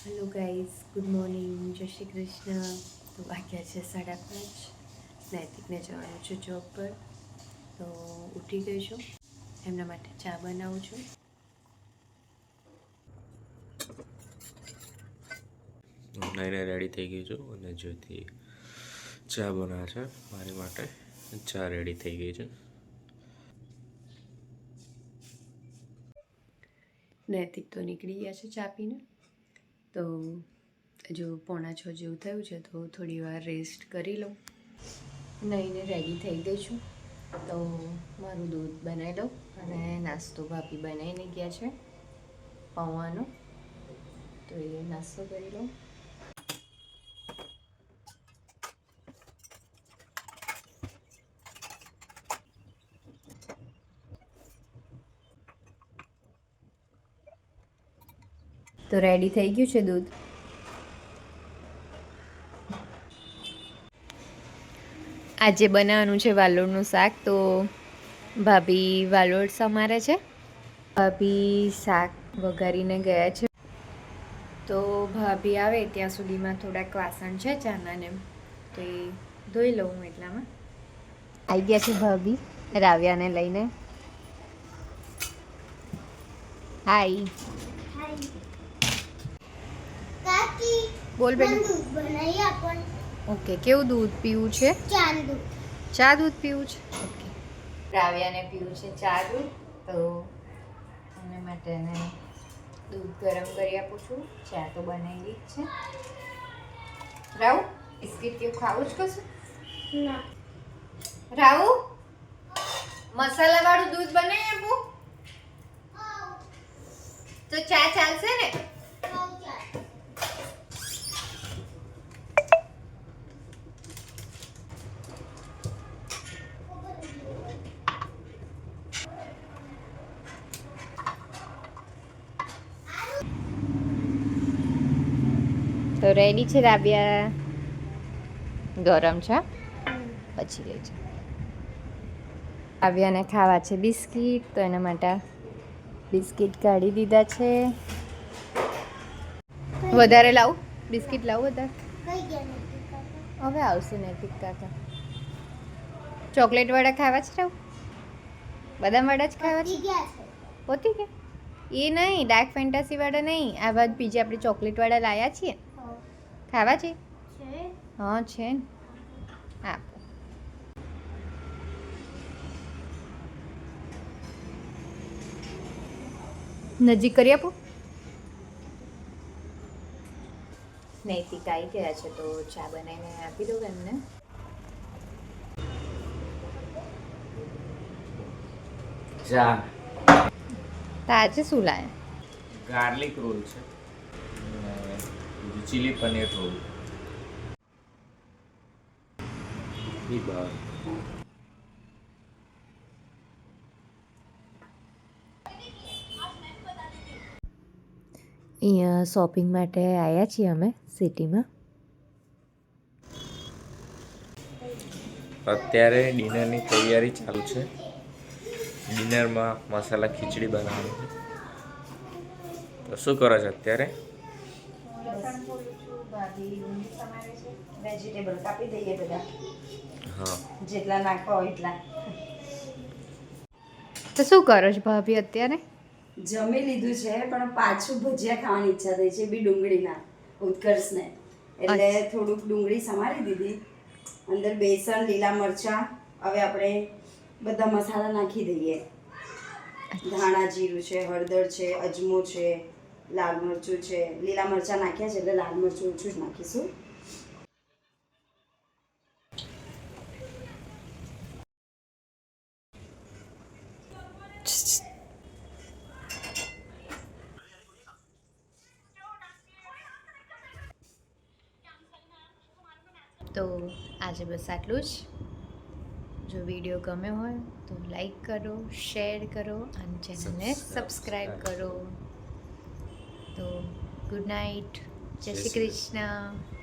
Hello guys, good morning, જય શ્રી કૃષ્ણ. તો વાગ્યા છે 5:30. નૈતિકને જવાનું છે જોબ પર, તો ઉઠી ગઈ છું. એમના માટે ચા બનાવું છું. નાઈને રેડી થઈ ગઈ છું અને જોઈતી ચા બનાવે છે મારી માટે. ચા રેડી થઈ ગઈ છે. નૈતિક તો નીકળી ગયા છે ચા પીને. તો હજુ 5:45 જેવું થયું છે, તો થોડી વાર રેસ્ટ કરી લઉં. નાઈને રેડી થઈ ગઈ છું, તો મારું દૂધ બનાવી લઉં. અને નાસ્તો ભાભી બનાવીને ગયા છે પૌવાનો, તો એ નાસ્તો કરી લઉં. તો રેડી થઈ ગયું છે દૂધ. આજે બનાવવાનું છે વાલોળનું શાક, તો ભાભી વાલોળ સમારે છે. ભાભી શાક વઘારીને ગયા છે, તો ભાભી આવે ત્યાં સુધીમાં થોડાક વાસણ છે ચાના ને, તો એ ધોઈ લઉં હું. એટલામાં આવી ગયા છે ભાભી રાવ્યાને લઈને. હાય બોલ બેટા. ઓકે, કેવું દૂધ પીવું છે? ચા દૂધ પીવું છે. ઓકે, રાવ્યાને પીવું છે ચા દૂધ, તો એના માટે એને દૂધ ગરમ કરી આપું છું. ચા તો બનાવેલી જ છે. રાહુ, બિસ્કિટ કેવું ખાવું જ કશું? ના. રાહુ, મસાલાવાળું દૂધ બનાવી આપું તો ચા ચાલશે ને? તો રેડી છે રાબિયા. ગરમ છે, પછી લે છે. રાબિયાને ખાવા છે બિસ્કિટ, તો એના માટે બિસ્કિટ કાઢી દીધા છે. વધારે લાવું બિસ્કિટ? લાવું વધારે? હવે આવશે નૈતિક કાકા. ચોકલેટ વાળા ખાવા છે? રહું બદામ વાળા જ ખાવા છે? પોતી ગયા એ નહીં, ડાર્ક ફેન્ટાસી વાળા નહીં. આ વાત બીજી આપણે ચોકલેટ વાળા લાયા છીએ, ખાવા છે? હા છે ને. હા, નજીક કરી આપો. નૈતિક આવી ગયા છે, તો ચા બનાવીને આપી દઉં એમને. ચા તો આજે શું લાયા? ગાર્લિક રોલ છે, ચીલી પનીર રોલ. અહીંયા શોપિંગ માટે આવ્યા છીએ અમે સિટીમાં. અત્યારે ડિનરની તૈયારી ચાલુ છે. ડિનરમાં મસાલા ખીચડી બનાવવાની છે. તો શું કરો છો અત્યારે? વેજીટેબલ કાપી દઈએ બધા, હા, જેટલા નાખવા હોય એટલા. તો શું કરો છો ભાભી અત્યારે? જમી લીધું છે, પણ પાછું ભજીયા ખાવાની ઈચ્છા થઈ છે, બી ડુંગળીના ઉત્કર્ષને. એટલે થોડુંક ડુંગળી સમારી દીધી, અંદર બેસન, લીલા મરચાં. હવે આપણે બધા મસાલા નાખી દઈએ. ધાણા જીરું છે, હળદર છે, અજમો છે, લાલ મરચું છે. લીલા મરચાં નાખ્યા છે એટલે લાલ મરચું ઓછું જ નાખીશું. તો આજે બસ આટલું જ. જો વિડીયો ગમ્યો હોય તો લાઈક કરો, શેર કરો અને ચેનલને સબસ્ક્રાઈબ કરો. તો ગુડ નાઇટ, જય શ્રી કૃષ્ણ.